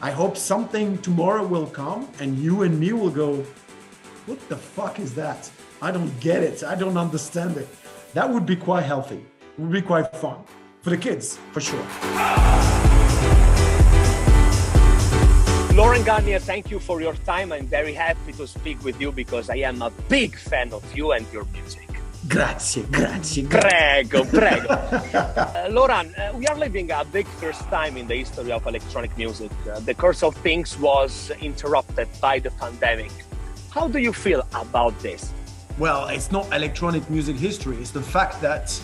I hope something tomorrow will come and you and me will go, what the fuck is that? I don't get it. I don't understand it. That would be quite healthy. It would be quite fun for the kids, for sure. Laurent Garnier, thank you for your time. I'm very happy to speak with you because I am a big fan of you and your music. Grazie. Prego. Laurent, we are living a big first time in the history of electronic music. The course of things was interrupted by the pandemic. How do you feel about this? Well, it's not electronic music history. It's the fact that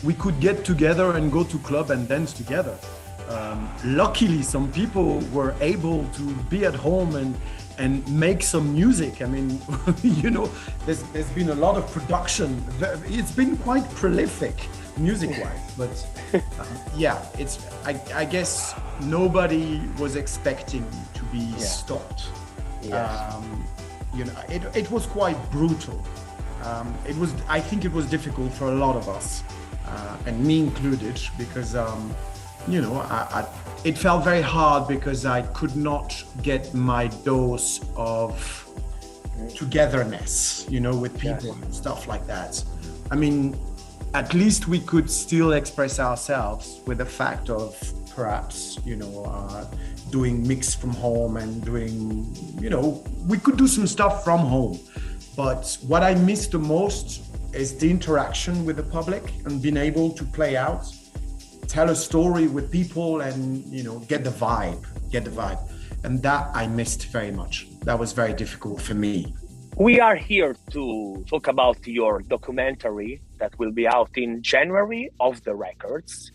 we could get together and go to club and dance together. Luckily, some people were able to be at home and make some music. I mean, there's been a lot of production. It's been quite prolific music-wise, but I guess nobody was expecting to be stopped. Yes. It was quite brutal. I think it was difficult for a lot of us, and me included, because it felt very hard because I could not get my dose of togetherness, with people and stuff like that. I mean, at least we could still express ourselves with the fact of perhaps, doing mix from home and doing, we could do some stuff from home. But what I miss the most is the interaction with the public and being able to play out, tell a story with people and, get the vibe. And that I missed very much. That was very difficult for me. We are here to talk about your documentary that will be out in January, Off the Records.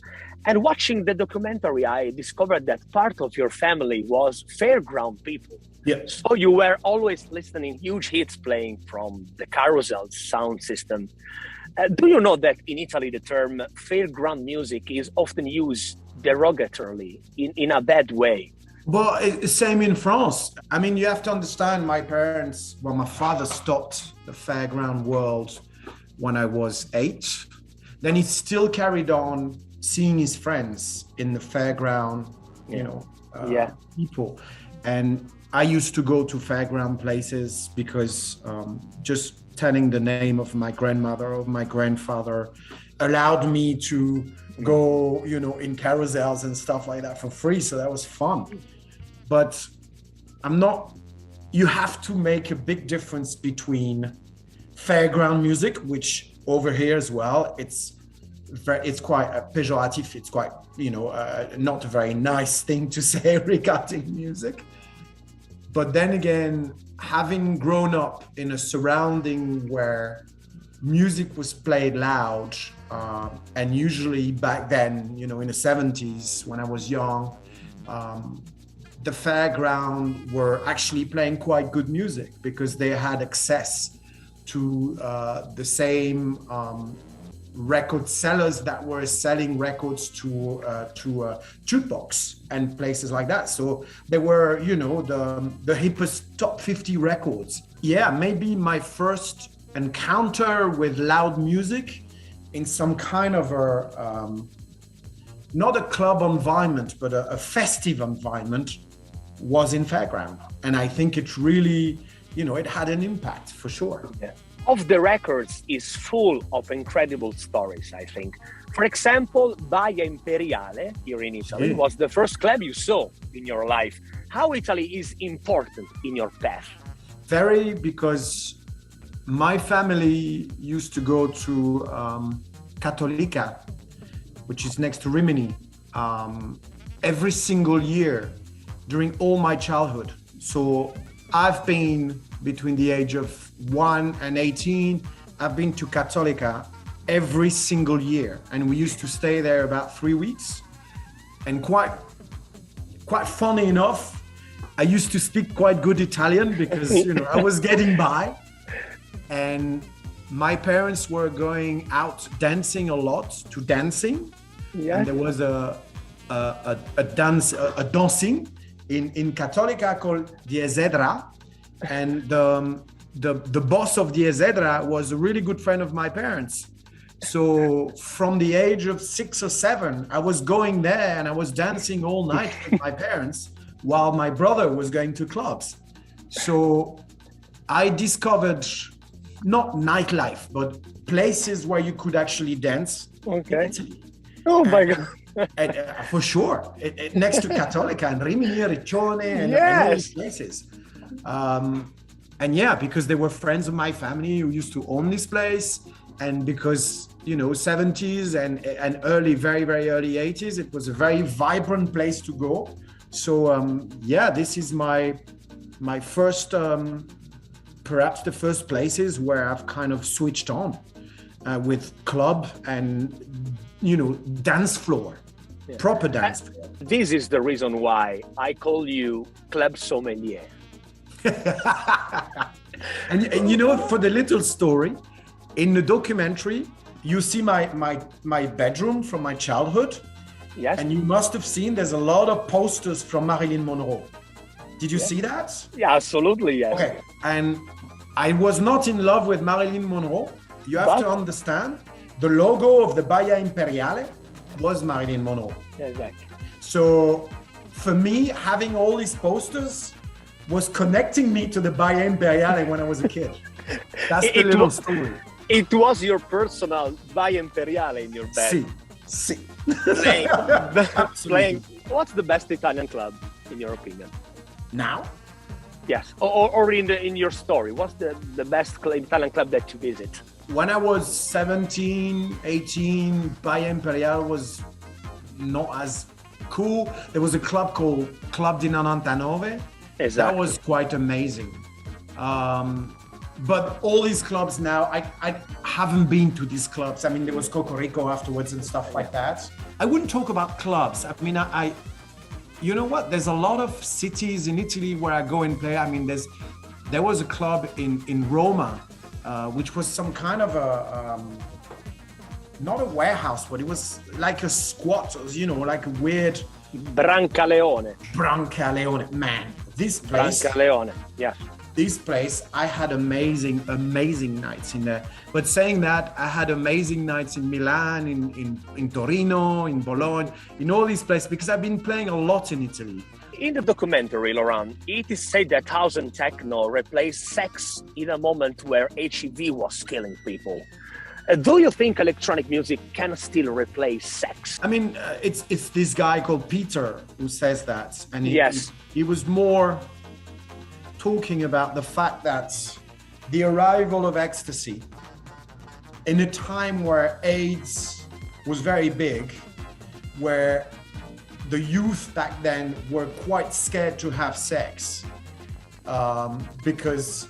And watching the documentary, I discovered that part of your family was fairground people. Yeah. So you were always listening huge hits playing from the carousel sound system. Do you know that in Italy, the term fairground music is often used derogatorily in a bad way? Well, same in France. I mean, you have to understand my father stopped the fairground world when I was 8. Then he still carried on seeing his friends in the fairground, people. And I used to go to fairground places because just telling the name of my grandmother or my grandfather allowed me to go, in carousels and stuff like that for free. So that was fun. But you have to make a big difference between fairground music, which over here as well, it's quite pejorative. It's quite, not a very nice thing to say regarding music. But then again, having grown up in a surrounding where music was played loud, and usually back then, in the 70s when I was young, the fairground were actually playing quite good music because they had access to the same record sellers that were selling records to jukebox and places like that. So they were, the hippest top 50 records. Yeah, maybe my first encounter with loud music in some kind of not a club environment, but a festive environment was in fairground. And I think it really, it had an impact for sure. Yeah. Off the Records is full of incredible stories, I think. For example, Baia Imperiale here in Italy was the first club you saw in your life. How Italy is important in your path? Very, because my family used to go to Cattolica, which is next to Rimini, every single year during all my childhood. So I've been between the age of 1 and 18, I've been to Cattolica every single year. And we used to stay there about 3 weeks. And quite funny enough, I used to speak quite good Italian because, I was getting by. And my parents were going out dancing a lot to dancing. Yeah. And there was a dancing in Cattolica called the Esedra. And the boss of the Esedra was a really good friend of my parents. So from the age of 6 or 7, I was going there and I was dancing all night with my parents, while my brother was going to clubs. So I discovered not nightlife, but places where you could actually dance. Okay. Oh my God. For sure. Next to Cattolica and Rimini, Riccione, and all these places. And yeah, because they were friends of my family who used to own this place. And because, 70s and early, very, very early 80s, it was a very vibrant place to go. So this is my first, perhaps the first places where I've kind of switched on with club and, dance floor, proper dance floor. This is the reason why I call you club sommelier. and for the little story, in the documentary, you see my bedroom from my childhood. Yes. And you must have seen there's a lot of posters from Marilyn Monroe. Did you see that? Yeah, absolutely, yes. Okay. And I was not in love with Marilyn Monroe. You have to understand, the logo of the Baia Imperiale was Marilyn Monroe. Yeah, exactly. So for me, having all these posters was connecting me to the Baia Imperiale when I was a kid. That's the little story. It was your personal Baia Imperiale in your bed. Si. Playing. What's the best Italian club, in your opinion? Now? Yes. Or in your story, what's the best Italian club that you visit? When I was 17, 18, Baia Imperiale was not as cool. There was a club called Club di 99. Exactly. That was quite amazing. But all these clubs now, I haven't been to these clubs. I mean, there was Cocorico afterwards and stuff like that. I wouldn't talk about clubs. I mean, you know what? There's a lot of cities in Italy where I go and play. I mean, there was a club in Roma, which was some kind of not a warehouse, but it was like a squatters, like a weird... Brancaleone, man. This place... Brancaleone, yeah. This place, I had amazing nights in there. But saying that, I had amazing nights in Milan, in Torino, in Bologna, in all these places, because I've been playing a lot in Italy. In the documentary, Laurent, it is said that house and techno replaced sex in a moment where HIV was killing people. Do you think electronic music can still replace sex? I mean, it's this guy called Peter who says that. And yes. He was more talking about the fact that the arrival of ecstasy in a time where AIDS was very big, where the youth back then were quite scared to have sex because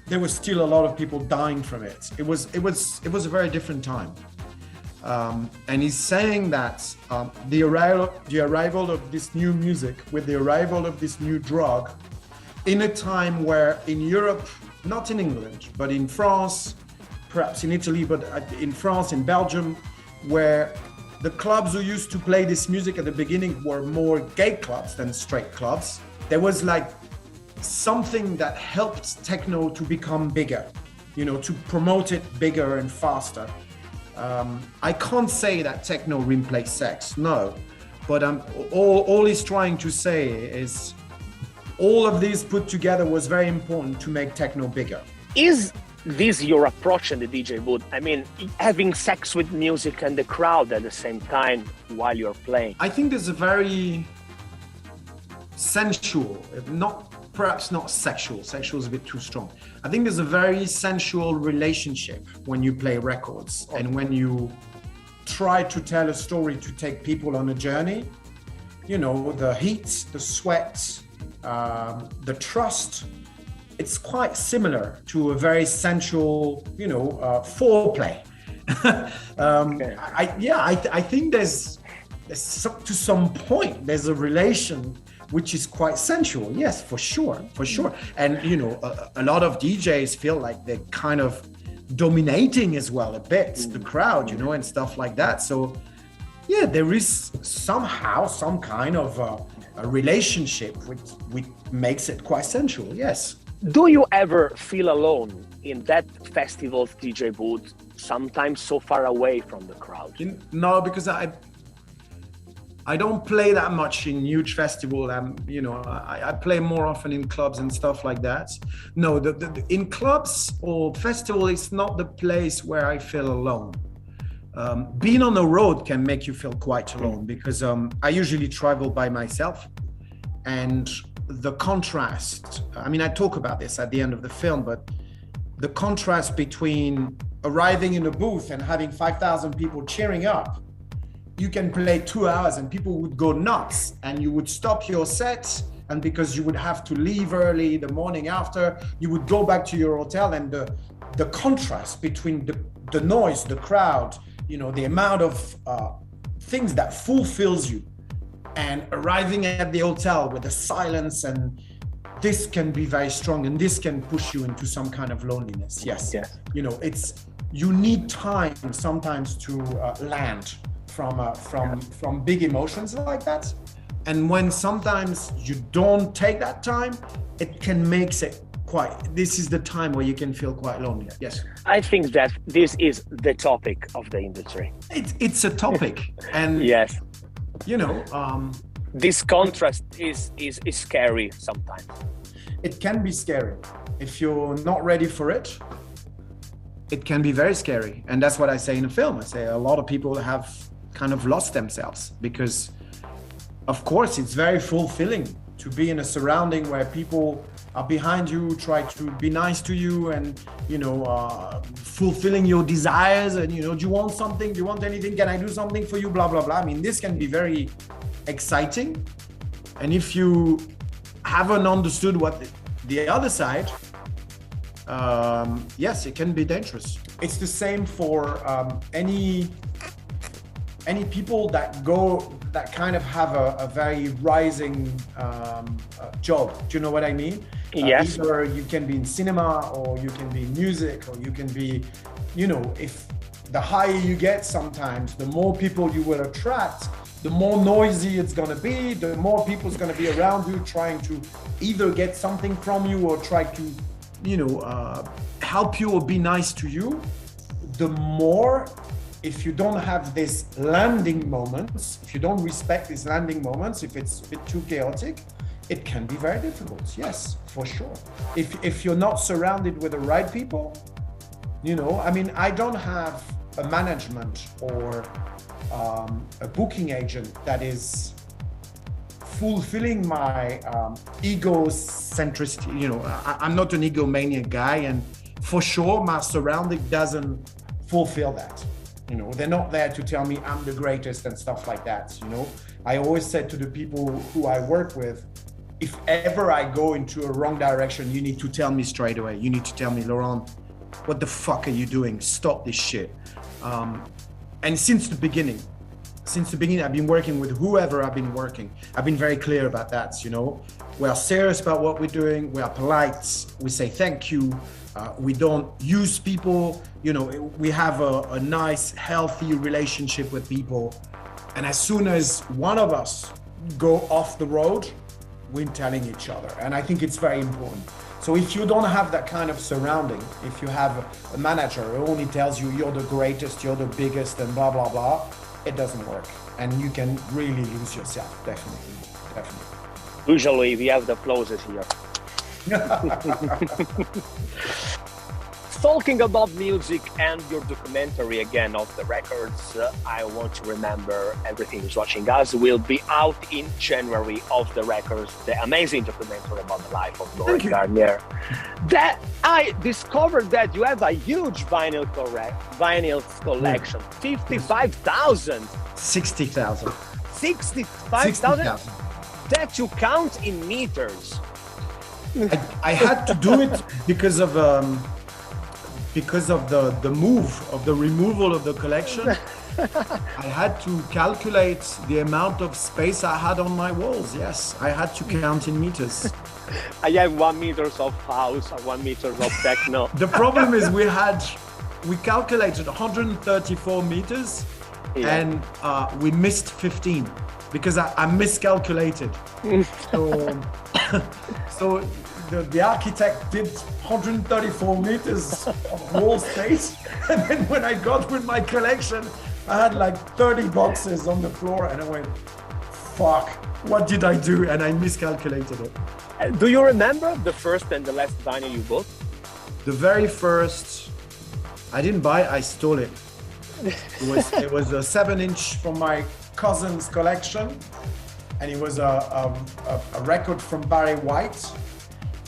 there was still a lot of people dying from it. It was a very different time. And he's saying that the arrival of this new music with the arrival of this new drug in a time where in Europe, not in England, but in France, perhaps in Italy, but in France, in Belgium, where the clubs who used to play this music at the beginning were more gay clubs than straight clubs. There was like something that helped techno to become bigger, to promote it bigger and faster. I can't say that techno replaced sex, no, but all he's trying to say is all of these put together was very important to make techno bigger. Is this your approach in the DJ booth? I mean, having sex with music and the crowd at the same time while you're playing? I think there's a very sensual, perhaps not sexual. Sexual is a bit too strong. I think there's a very sensual relationship when you play records and when you try to tell a story to take people on a journey. The heat, the sweat, the trust, it's quite similar to a very sensual, foreplay. Okay. I think there's to some point, there's a relation which is quite sensual. Yes, for sure. And, a lot of DJs feel like they're kind of dominating as well a bit, the crowd, and stuff like that. So yeah, there is somehow some kind of a relationship which makes it quite sensual, yes. Do you ever feel alone in that festival's DJ booth, sometimes so far away from the crowd? No, because I don't play that much in huge festival. You know, I play more often in clubs and stuff like that. No, in clubs or festival, it's not the place where I feel alone. Being on the road can make you feel quite alone because I usually travel by myself, and the contrast, I mean, I talk about this at the end of the film, but the contrast between arriving in a booth and having 5,000 people cheering up, you can play 2 hours and people would go nuts and you would stop your set, and because you would have to leave early the morning after, you would go back to your hotel, and the contrast between the noise, the crowd, you know, the amount of things that fulfills you, and arriving at the hotel with the silence, and this can be very strong, and this can push you into some kind of loneliness. Yes. You know, you need time sometimes to land from big emotions like that. And when sometimes you don't take that time, it can make it this is the time where you can feel quite lonely. Yes. I think that this is the topic of the industry. It's a topic. And yes, you know, this contrast is scary sometimes. It can be scary. If you're not ready for it, it can be very scary. And that's what I say in the film. I say a lot of people have kind of lost themselves because, of course, it's very fulfilling to be in a surrounding where people are behind you, try to be nice to you, and, you know, fulfilling your desires, and, you know, do you want something? Do you want anything? Can I do something for you? Blah, blah, blah. I mean, this can be very exciting. And if you haven't understood what the other side, yes, it can be dangerous. It's the same for any people that kind of have a very rising job. Do you know what I mean? Yes. Either you can be in cinema, or you can be in music, or you can be, you know, if the higher you get, sometimes the more people you will attract, the more noisy it's going to be, the more people's going to be around you trying to either get something from you or try to, you know, help you or be nice to you. The more, if you don't have these landing moments, if you don't respect these landing moments, if it's a bit too chaotic, it can be very difficult. Yes, for sure. If you're not surrounded with the right people, you know, I mean, I don't have a management or a booking agent that is fulfilling my egocentricity. You know, I'm not an egomaniac guy, and for sure my surrounding doesn't fulfill that. You know, they're not there to tell me I'm the greatest and stuff like that. You know, I always said to the people who I work with, if ever I go into a wrong direction, you need to tell me straight away. You need to tell me, Laurent, what the fuck are you doing? Stop this shit. And since the beginning, I've been working with whoever I've been working. I've been very clear about that, you know. We are serious about what we're doing. We are polite. We say thank you. We don't use people. You know, we have a nice, healthy relationship with people. And as soon as one of us go off the road, we're telling each other. And I think it's very important. So if you don't have that kind of surrounding, if you have a manager who only tells you you're the greatest, you're the biggest, and blah, blah, blah, it doesn't work. And you can really lose yourself, definitely. Usually we have the applauses here. Talking about music and your documentary again of the records, I Want to Remember Everything Who's Watching Us will be out in January of the records, the amazing documentary about the life of Laurent Garnier. That I discovered that you have a huge vinyl collection, 55,000. 60,000. 65,000? That you count in meters. I had to do it because of the removal of the collection. I had to calculate the amount of space I had on my walls. Yes, I had to count in meters. I have 1 meter of house and 1 meter of techno. The problem is we calculated 134 meters, yeah. And we missed 15 because I miscalculated. So the architect did 134 meters of wall space, and then when I got with my collection, I had like 30 boxes on the floor, and I went, fuck, what did I do? And I miscalculated it. Do you remember the first and the last vinyl you bought? The very first, I didn't buy it, I stole it. It was a 7-inch from my cousin's collection, and it was a record from Barry White.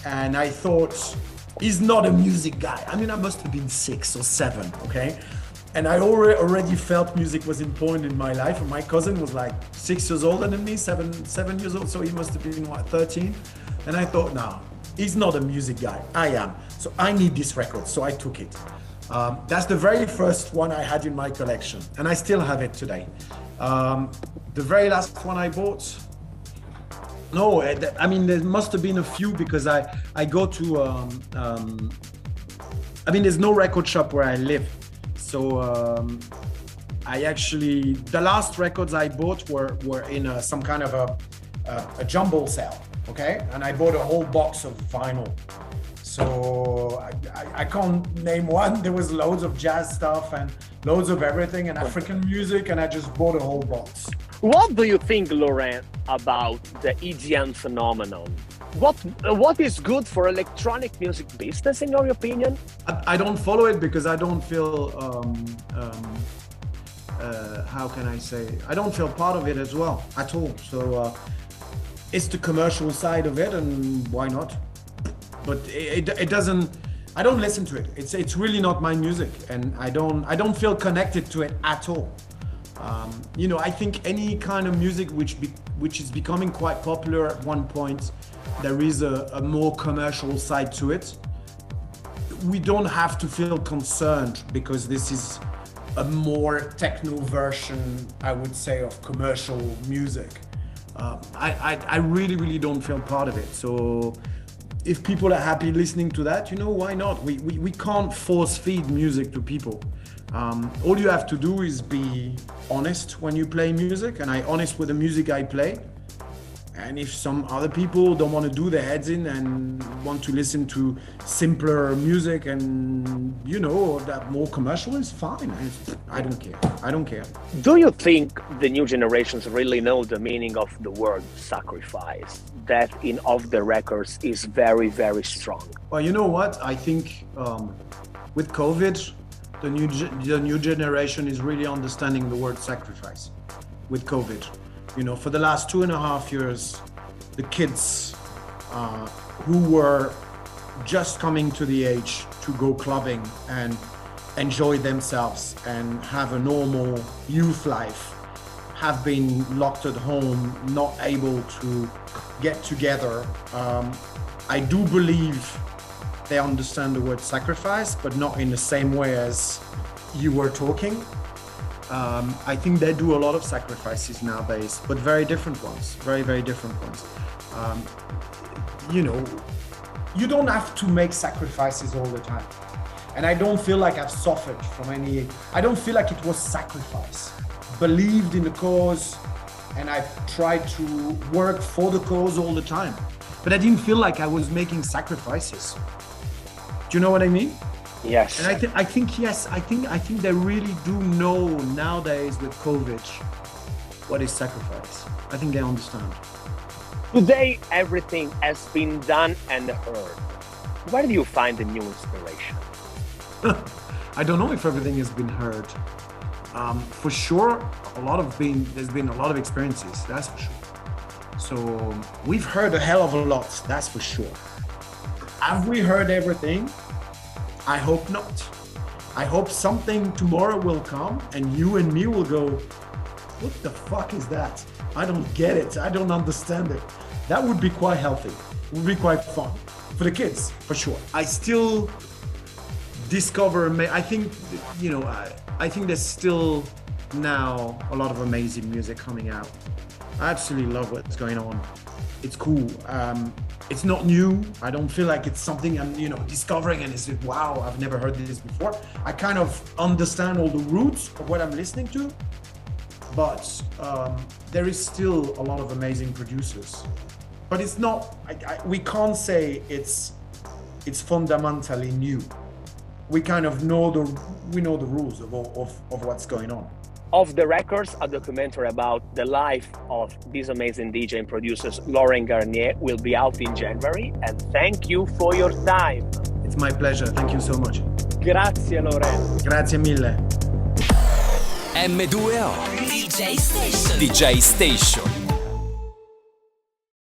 And I thought, he's not a music guy. I mean, I must have been 6 or 7, okay? And I already felt music was important in my life. And my cousin was like 6 years older than me, seven years old. So he must have been, what, 13? And I thought, no, he's not a music guy. I am. So I need this record. So I took it. That's the very first one I had in my collection. And I still have it today. The very last one I bought, no, I mean, there must have been a few because I go to, I mean, there's no record shop where I live. So I actually, the last records I bought were in some kind of a jumble sale, okay? And I bought a whole box of vinyl. So I can't name one. There was loads of jazz stuff and loads of everything and African music, and I just bought a whole box. What do you think, Laurent, about the EDM phenomenon? What is good for electronic music business, in your opinion? I don't follow it because I don't feel, how can I say? I don't feel part of it as well, at all. So it's the commercial side of it, and why not? But it doesn't, I don't listen to it. It's really not my music, and I don't feel connected to it at all. You know, I think any kind of music which is becoming quite popular at one point, there is a more commercial side to it. We don't have to feel concerned because this is a more techno version, I would say, of commercial music. I really don't feel part of it. So if people are happy listening to that, you know, why not? We can't force feed music to people. All you have to do is be honest when you play music, and I'm honest with the music I play. And if some other people don't want to do their heads in and want to listen to simpler music and, you know, that more commercial, is fine. I don't care. I don't care. Do you think the new generations really know the meaning of the word sacrifice? That in off the records is very, very strong. Well, you know what? I think with COVID, the new generation is really understanding the word sacrifice with COVID. You know, for the last 2.5 years, the kids who were just coming to the age to go clubbing and enjoy themselves and have a normal youth life have been locked at home, not able to get together. I do believe they understand the word sacrifice, but not in the same way as you were talking. I think they do a lot of sacrifices nowadays, but very different ones, very different ones. You know, you don't have to make sacrifices all the time. And I don't feel like I've suffered from any, I don't feel like it was sacrifice. Believed in the cause, and I tried to work for the cause all the time. But I didn't feel like I was making sacrifices. Do you know what I mean? Yes. And I think yes, I think they really do know nowadays with COVID what is sacrifice. I think they understand. Today, everything has been done and heard. Where do you find the new inspiration? I don't know if everything has been heard. For sure, there's been a lot of experiences, that's for sure. So we've heard a hell of a lot, that's for sure. Have we heard everything? I hope not. I hope something tomorrow will come and you and me will go, what the fuck is that? I don't get it. I don't understand it. That would be quite healthy. It would be quite fun for the kids, for sure. I still discover, I think, you know, I think there's still now a lot of amazing music coming out. I absolutely love what's going on. It's cool. It's not new. I don't feel like it's something I'm, you know, discovering and it's like, wow, I've never heard this before. I kind of understand all the roots of what I'm listening to, but there is still a lot of amazing producers. But it's not, we can't say it's fundamentally new. We kind of know the rules of what's going on. Off the Records, a documentary about the life of these amazing DJ and producers, Laurent Garnier, will be out in January. And thank you for your time. It's my pleasure. Thank you so much. Grazie, Laurent. Grazie mille. M2o DJ Station. DJ Station.